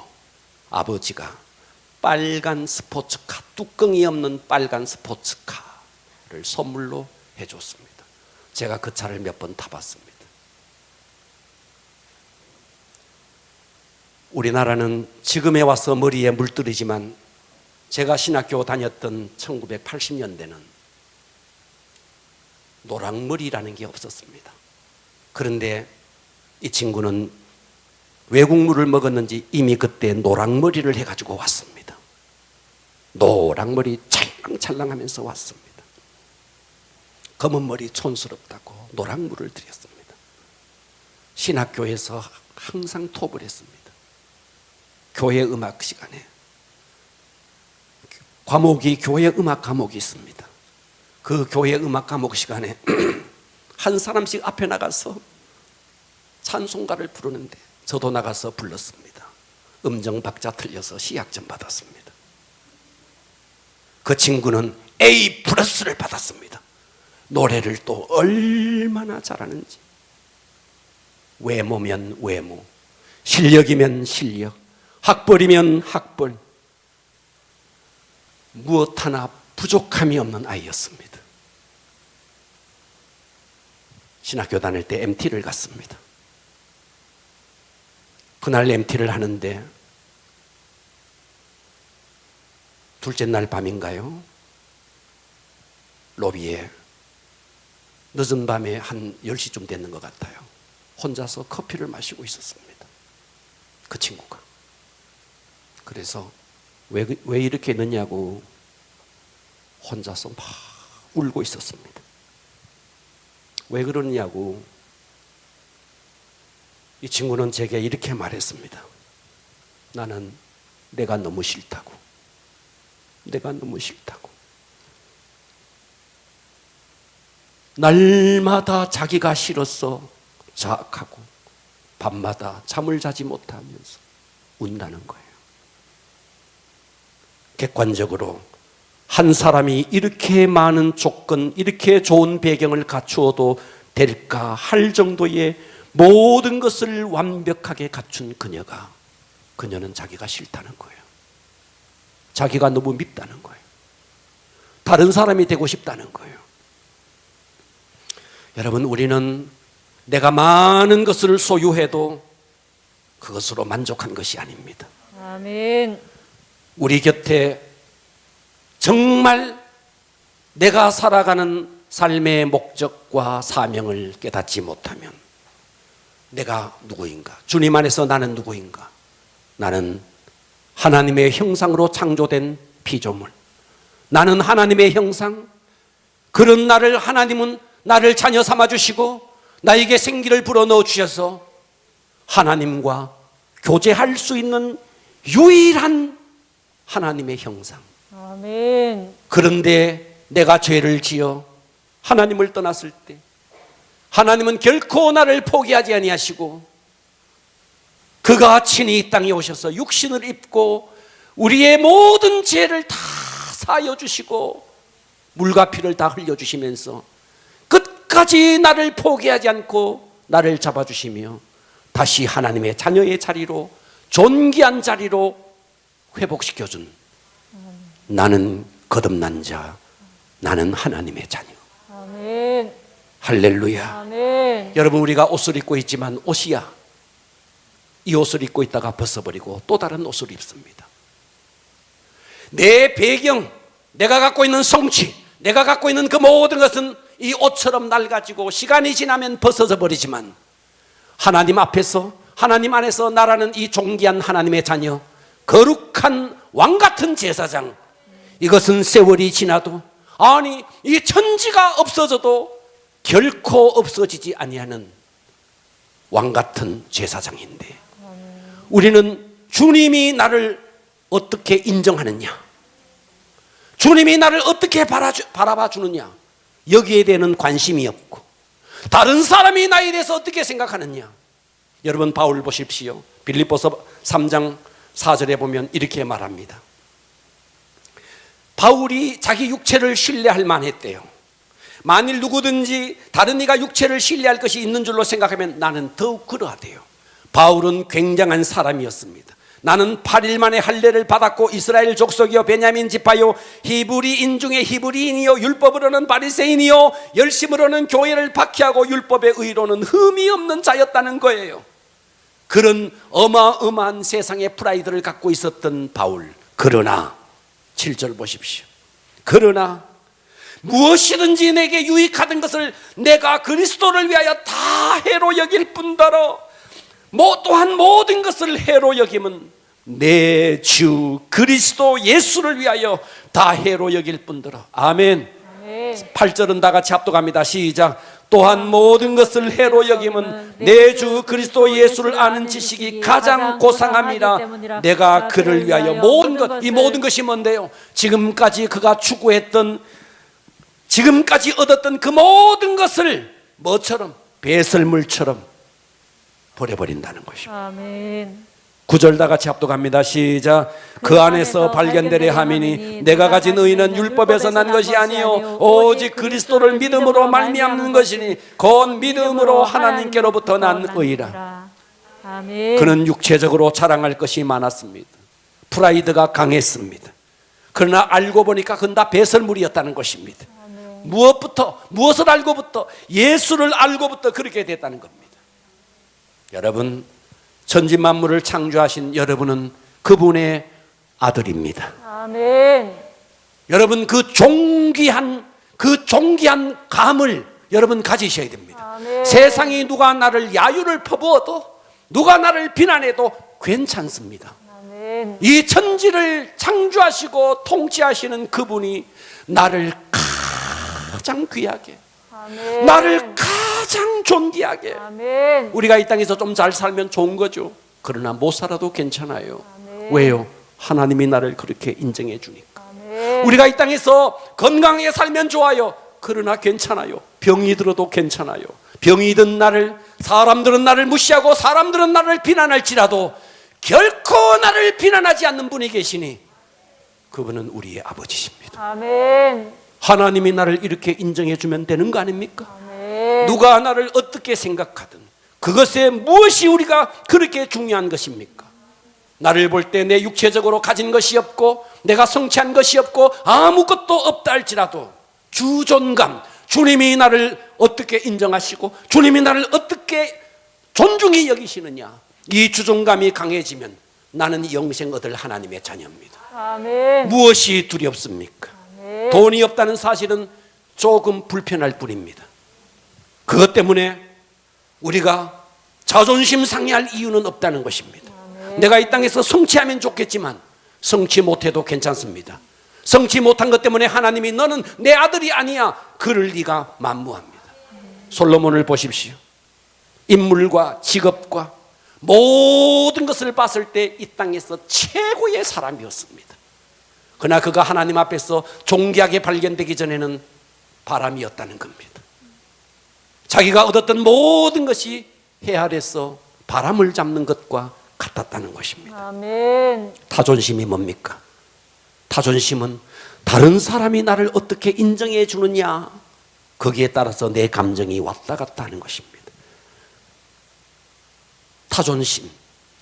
아버지가 빨간 스포츠카, 뚜껑이 없는 빨간 스포츠카를 선물로 해줬습니다. 제가 그 차를 몇 번 타봤습니다. 우리나라는 지금에 와서 머리에 물들이지만 제가 신학교 다녔던 1980년대는 노랑머리라는 게 없었습니다. 그런데 이 친구는 외국물을 먹었는지 이미 그때 노랑머리를 해가지고 왔습니다. 노랑머리 찰랑찰랑하면서 왔습니다. 검은머리 촌스럽다고 노랑물을 드렸습니다. 신학교에서 항상 톱을 했습니다. 교회 음악 시간에 과목이 교회 음악 과목이 있습니다. 그 교회 음악 과목 시간에 한 사람씩 앞에 나가서 찬송가를 부르는데 저도 나가서 불렀습니다. 음정 박자 틀려서 시약점 받았습니다. 그 친구는 A 플러스를 받았습니다. 노래를 또 얼마나 잘하는지. 외모면 외모, 실력이면 실력, 학벌이면 학벌, 무엇 하나 부족함이 없는 아이였습니다. 신학교 다닐 때 MT를 갔습니다. 그날 MT를 하는데 둘째 날 밤인가요? 로비에 늦은 밤에 한 10시쯤 됐는 것 같아요. 혼자서 커피를 마시고 있었습니다. 그 친구가. 그래서 왜 이렇게 늦냐고 혼자서 막 울고 있었습니다. 왜 그러냐고. 이 친구는 제게 이렇게 말했습니다. 나는 내가 너무 싫다고. 내가 너무 싫다고. 날마다 자기가 싫어서 자학하고 밤마다 잠을 자지 못하면서 운다는 거예요. 객관적으로 한 사람이 이렇게 많은 조건, 이렇게 좋은 배경을 갖추어도 될까 할 정도의 모든 것을 완벽하게 갖춘 그녀는 자기가 싫다는 거예요. 자기가 너무 밉다는 거예요. 다른 사람이 되고 싶다는 거예요. 여러분, 우리는 내가 많은 것을 소유해도 그것으로 만족한 것이 아닙니다.
아멘.
우리 곁에 정말 내가 살아가는 삶의 목적과 사명을 깨닫지 못하면 내가 누구인가? 주님 안에서 나는 누구인가? 나는 하나님의 형상으로 창조된 피조물. 나는 하나님의 형상. 그런 나를 하나님은 나를 자녀 삼아 주시고 나에게 생기를 불어넣어 주셔서 하나님과 교제할 수 있는 유일한 하나님의 형상.
아멘.
그런데 내가 죄를 지어 하나님을 떠났을 때 하나님은 결코 나를 포기하지 아니하시고 그가 친히 이 땅에 오셔서 육신을 입고 우리의 모든 죄를 다 사하여 주시고 물과 피를 다 흘려주시면서 끝까지 나를 포기하지 않고 나를 잡아주시며 다시 하나님의 자녀의 자리로, 존귀한 자리로 회복시켜준 나는 거듭난 자, 나는 하나님의 자녀.
아멘.
할렐루야.
아멘.
여러분, 우리가 옷을 입고 있지만 옷이야 이 옷을 입고 있다가 벗어버리고 또 다른 옷을 입습니다. 내 배경, 내가 갖고 있는 성취, 내가 갖고 있는 그 모든 것은 이 옷처럼 낡아지고 시간이 지나면 벗어져 버리지만 하나님 앞에서, 하나님 안에서 나라는 이 존귀한 하나님의 자녀, 거룩한 왕같은 제사장, 이것은 세월이 지나도, 아니 이 천지가 없어져도 결코 없어지지 아니하는 왕같은 제사장인데, 우리는 주님이 나를 어떻게 인정하느냐, 주님이 나를 어떻게 바라봐 주느냐, 여기에 대한 관심이 없고 다른 사람이 나에 대해서 어떻게 생각하느냐. 여러분, 바울 보십시오. 빌립보서 3장 4절에 보면 이렇게 말합니다. 바울이 자기 육체를 신뢰할 만했대요. 만일 누구든지 다른 이가 육체를 신뢰할 것이 있는 줄로 생각하면 나는 더욱 그러하대요. 바울은 굉장한 사람이었습니다. 나는 8일 만에 할례를 받았고 이스라엘 족속이요 베냐민 지파요 히브리인 중에 히브리인이요 율법으로는 바리새인이요 열심으로는 교회를 박해하고 율법의 의로는 흠이 없는 자였다는 거예요. 그런 어마어마한 세상의 프라이드를 갖고 있었던 바울. 그러나 7절 보십시오. 그러나 무엇이든지 내게 유익하던 것을 내가 그리스도를 위하여 다 해로 여길 뿐더러 또한 모든 것을 해로 여김은 내 주 그리스도 예수를 위하여 다 해로 여길 뿐더러. 아멘. 8절은 다 같이 합독합니다. 시작. 또한 모든 것을 해로 여김은 내 주 그리스도 예수를 아는 지식이 가장 고상함이라. 내가 그를 위하여 모든 것, 이 모든 것이 뭔데요? 지금까지 그가 추구했던, 지금까지 얻었던 그 모든 것을 뭐처럼? 배설물처럼 버려버린다는 것입니다.
아멘.
9절 다 같이 합독합니다. 시작. 그 안에서 발견되려 함이니 내가 가진 의는 율법에서 난 것이 아니요 오직 그리스도를 믿음으로 말미암는 것이니 곧 믿음으로 하나님께로부터 난 의라.
아멘.
그는 육체적으로 자랑할 것이 많았습니다. 프라이드가 강했습니다. 그러나 알고 보니까 그건 다 배설물이었다는 것입니다. 무엇을 알고부터? 예수를 알고부터 그렇게 됐다는 겁니다. 여러분, 천지 만물을 창조하신 여러분은 그분의 아들입니다.
아멘.
여러분, 그 존귀한 감을 여러분 가지셔야 됩니다.
아멘.
세상이 누가 나를 야유를 퍼부어도, 누가 나를 비난해도 괜찮습니다.
아멘.
이 천지를 창조하시고 통치하시는 그분이 나를 가장 귀하게,
아멘.
나를 가장 존귀하게,
아멘.
우리가 이 땅에서 좀 잘 살면 좋은 거죠. 그러나 못 살아도 괜찮아요.
아멘.
왜요? 하나님이 나를 그렇게 인정해 주니까.
아멘.
우리가 이 땅에서 건강하게 살면 좋아요. 그러나 괜찮아요. 병이 들어도 괜찮아요. 병이 든 나를, 사람들은 나를 무시하고 사람들은 나를 비난할지라도 결코 나를 비난하지 않는 분이 계시니 그분은 우리의 아버지십니다.
아멘.
하나님이 나를 이렇게 인정해 주면 되는 거 아닙니까?
아멘.
누가 나를 어떻게 생각하든 그것에 무엇이 우리가 그렇게 중요한 것입니까? 나를 볼 때 내 육체적으로 가진 것이 없고 내가 성취한 것이 없고 아무것도 없다 할지라도 주존감, 주님이 나를 어떻게 인정하시고 주님이 나를 어떻게 존중히 여기시느냐, 이 주종감이 강해지면 나는 영생 얻을 하나님의 자녀입니다.
아멘.
무엇이 두렵습니까?
아멘.
돈이 없다는 사실은 조금 불편할 뿐입니다. 그것 때문에 우리가 자존심 상해할 이유는 없다는 것입니다. 내가 이 땅에서 성취하면 좋겠지만 성취 못해도 괜찮습니다. 성취 못한 것 때문에 하나님이 너는 내 아들이 아니야, 그럴 리가 만무합니다. 솔로몬을 보십시오. 인물과 직업과 모든 것을 봤을 때 이 땅에서 최고의 사람이었습니다. 그러나 그가 하나님 앞에서 존귀하게 발견되기 전에는 바람이었다는 겁니다. 자기가 얻었던 모든 것이 해 아래서 바람을 잡는 것과 같았다는 것입니다.
아멘.
타존심이 뭡니까? 타존심은 다른 사람이 나를 어떻게 인정해 주느냐, 거기에 따라서 내 감정이 왔다 갔다 하는 것입니다. 타존심,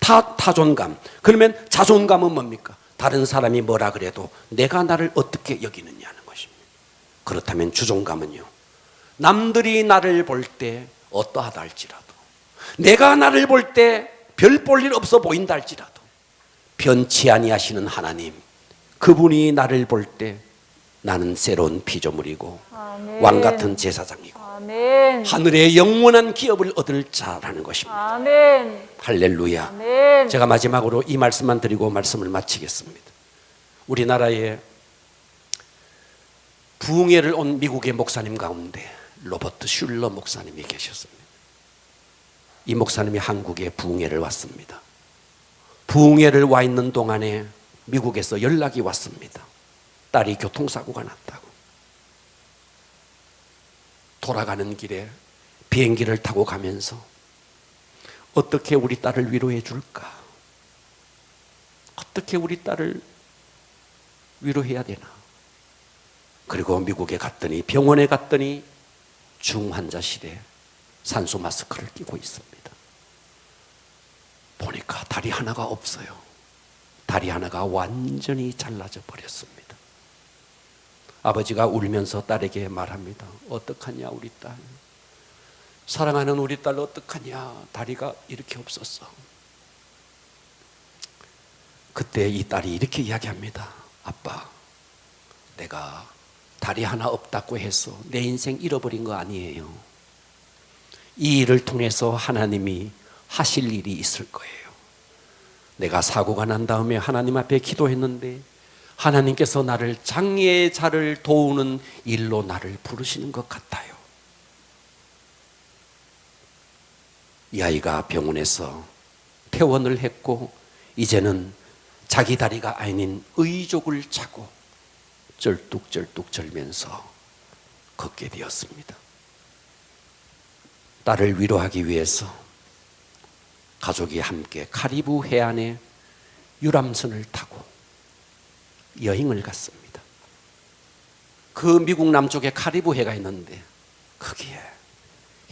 타존감. 그러면 자존감은 뭡니까? 다른 사람이 뭐라 그래도 내가 나를 어떻게 여기느냐는 것입니다. 그렇다면 주종감은요, 남들이 나를 볼 때 어떠하다 할지라도, 내가 나를 볼 때 별 볼 일 없어 보인다 할지라도 변치 아니하시는 하나님, 그분이 나를 볼 때 나는 새로운 피조물이고
아멘.
왕같은 제사장이고
아멘.
하늘의 영원한 기업을 얻을 자라는 것입니다.
아멘.
할렐루야.
아멘.
제가 마지막으로 이 말씀만 드리고 말씀을 마치겠습니다. 우리나라에 부흥회를 온 미국의 목사님 가운데 로버트 슐러 목사님이 계셨습니다. 이 목사님이 한국에 부흥회를 왔습니다. 부흥회를 와 있는 동안에 미국에서 연락이 왔습니다. 딸이 교통사고가 났다고. 돌아가는 길에 비행기를 타고 가면서 어떻게 우리 딸을 위로해 줄까? 어떻게 우리 딸을 위로해야 되나? 그리고 미국에 갔더니, 병원에 갔더니 중환자실에 산소 마스크를 끼고 있습니다. 보니까 다리 하나가 없어요. 다리 하나가 완전히 잘라져 버렸습니다. 아버지가 울면서 딸에게 말합니다. 어떡하냐 우리 딸, 사랑하는 우리 딸 어떡하냐, 다리가 이렇게 없었어. 그때 이 딸이 이렇게 이야기합니다. 아빠, 내가 다리 하나 없다고 해서 내 인생 잃어버린 거 아니에요. 이 일을 통해서 하나님이 하실 일이 있을 거예요. 내가 사고가 난 다음에 하나님 앞에 기도했는데 하나님께서 나를 장애의 자를 도우는 일로 나를 부르시는 것 같아요. 이 아이가 병원에서 퇴원을 했고 이제는 자기 다리가 아닌 의족을 차고 쩔뚝쩔뚝 절면서 걷게 되었습니다. 딸을 위로하기 위해서 가족이 함께 카리브 해안에 유람선을 타고 여행을 갔습니다. 그 미국 남쪽에 카리브 해가 있는데 거기에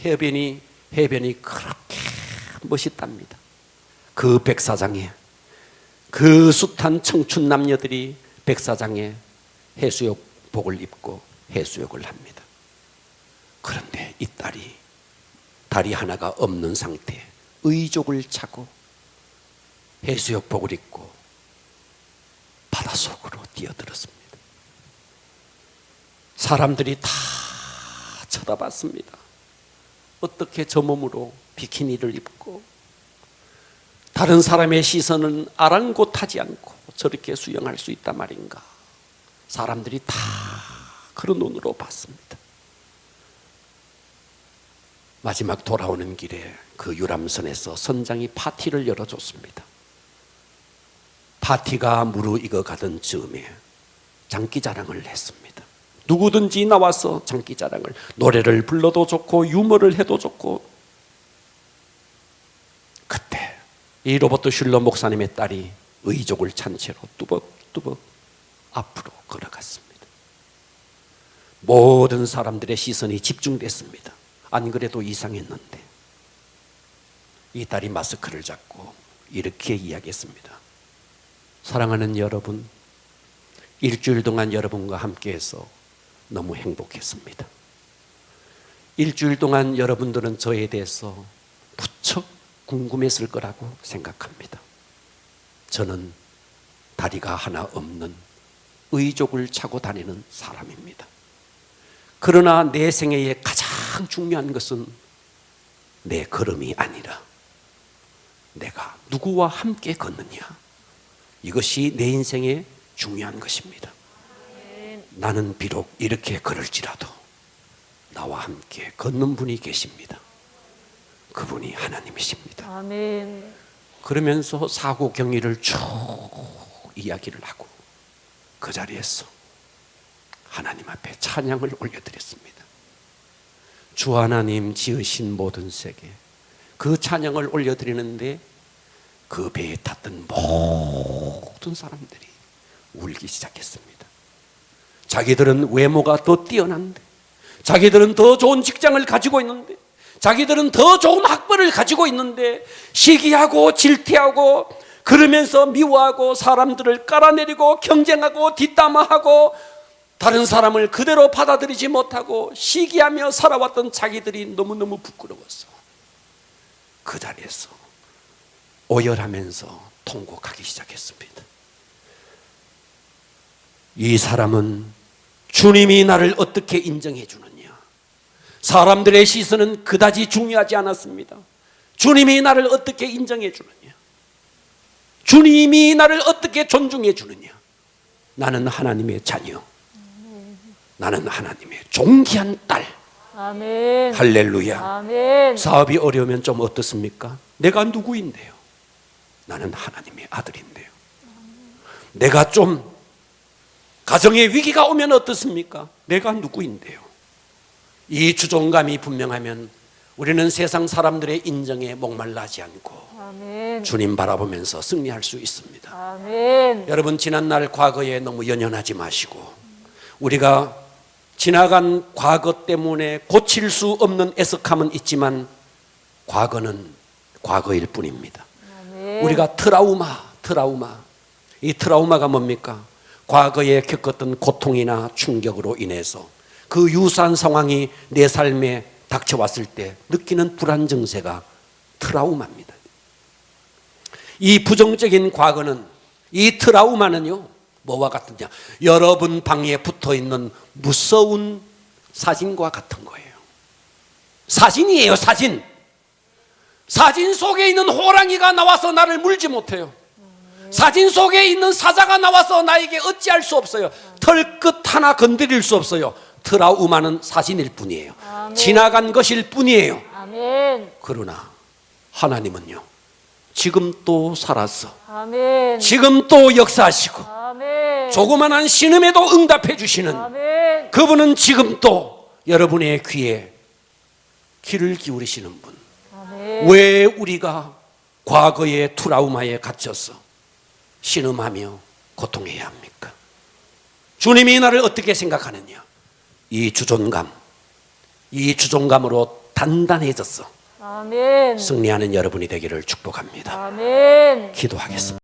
해변이 그렇게 멋있답니다. 그 백사장에 그 숱한 청춘 남녀들이 백사장에 해수욕복을 입고 해수욕을 합니다. 그런데 이 딸이 다리 하나가 없는 상태에 의족을 차고 해수욕복을 입고 바닷속으로 뛰어들었습니다. 사람들이 다 쳐다봤습니다. 어떻게 저 몸으로 비키니를 입고 다른 사람의 시선은 아랑곳하지 않고 저렇게 수영할 수 있단 말인가. 사람들이 다 그런 눈으로 봤습니다. 마지막 돌아오는 길에 그 유람선에서 선장이 파티를 열어줬습니다. 파티가 무르익어가던 즈음에 장기자랑을 했습니다. 누구든지 나와서 장기자랑을, 노래를 불러도 좋고 유머를 해도 좋고. 그때 이 로버트 슐러 목사님의 딸이 의족을 찬 채로 뚜벅뚜벅 앞으로 걸어갔습니다. 모든 사람들의 시선이 집중됐습니다. 안 그래도 이상했는데 이 딸이 마스크를 잡고 이렇게 이야기했습니다. 사랑하는 여러분, 일주일 동안 여러분과 함께해서 너무 행복했습니다. 일주일 동안 여러분들은 저에 대해서 무척 궁금했을 거라고 생각합니다. 저는 다리가 하나 없는 의족을 차고 다니는 사람입니다. 그러나 내 생애에 가장 중요한 것은 내 걸음이 아니라 내가 누구와 함께 걷느냐, 이것이 내 인생의 중요한 것입니다. 나는 비록 이렇게 걸을지라도 나와 함께 걷는 분이 계십니다. 그분이 하나님이십니다.
아멘.
그러면서 사고 경위를 쭉 이야기를 하고 그 자리에서 하나님 앞에 찬양을 올려드렸습니다. 주 하나님 지으신 모든 세계, 그 찬양을 올려드리는데 그 배에 탔던 모든 사람들이 울기 시작했습니다. 자기들은 외모가 더 뛰어난데, 자기들은 더 좋은 직장을 가지고 있는데, 자기들은 더 좋은 학벌을 가지고 있는데 시기하고 질투하고 그러면서 미워하고 사람들을 깔아내리고 경쟁하고 뒷담화하고 다른 사람을 그대로 받아들이지 못하고 시기하며 살아왔던 자기들이 너무너무 부끄러워서 그 자리에서 오열하면서 통곡하기 시작했습니다. 이 사람은 주님이 나를 어떻게 인정해 주느냐, 사람들의 시선은 그다지 중요하지 않았습니다. 주님이 나를 어떻게 인정해 주느냐, 주님이 나를 어떻게 존중해 주느냐, 나는 하나님의 자녀, 나는 하나님의 존귀한 딸.
아멘.
할렐루야.
아멘.
사업이 어려우면 좀 어떻습니까? 내가 누구인데요? 나는 하나님의 아들인데요. 내가 좀 가정의 위기가 오면 어떻습니까? 내가 누구인데요? 이 주존감이 분명하면 우리는 세상 사람들의 인정에 목말라지 않고
아멘.
주님 바라보면서 승리할 수 있습니다.
아멘.
여러분, 지난날 과거에 너무 연연하지 마시고 우리가 지나간 과거 때문에 고칠 수 없는 애석함은 있지만 과거는 과거일 뿐입니다.
아멘.
우리가 트라우마, 이 트라우마가 뭡니까? 과거에 겪었던 고통이나 충격으로 인해서 그 유사한 상황이 내 삶에 닥쳐왔을 때 느끼는 불안 증세가 트라우마입니다. 이 부정적인 과거는, 이 트라우마는요, 뭐와 같느냐? 여러분 방에 붙어있는 무서운 사진과 같은 거예요. 사진이에요, 사진. 사진 속에 있는 호랑이가 나와서 나를 물지 못해요. 사진 속에 있는 사자가 나와서 나에게 어찌할 수 없어요. 털끝 하나 건드릴 수 없어요. 트라우마는 사진일 뿐이에요.
아멘.
지나간 것일 뿐이에요.
아멘.
그러나 하나님은요, 지금 또 살아서
아멘.
지금 또 역사하시고
아멘.
조그만한 신음에도 응답해 주시는
아멘.
그분은 지금 또 여러분의 귀에 귀를 기울이시는 분.
아멘.
왜 우리가 과거의 트라우마에 갇혀서 신음하며 고통해야 합니까? 주님이 나를 어떻게 생각하느냐? 이 주존감으로 단단해져서
아멘.
승리하는 여러분이 되기를 축복합니다.
아멘.
기도하겠습니다.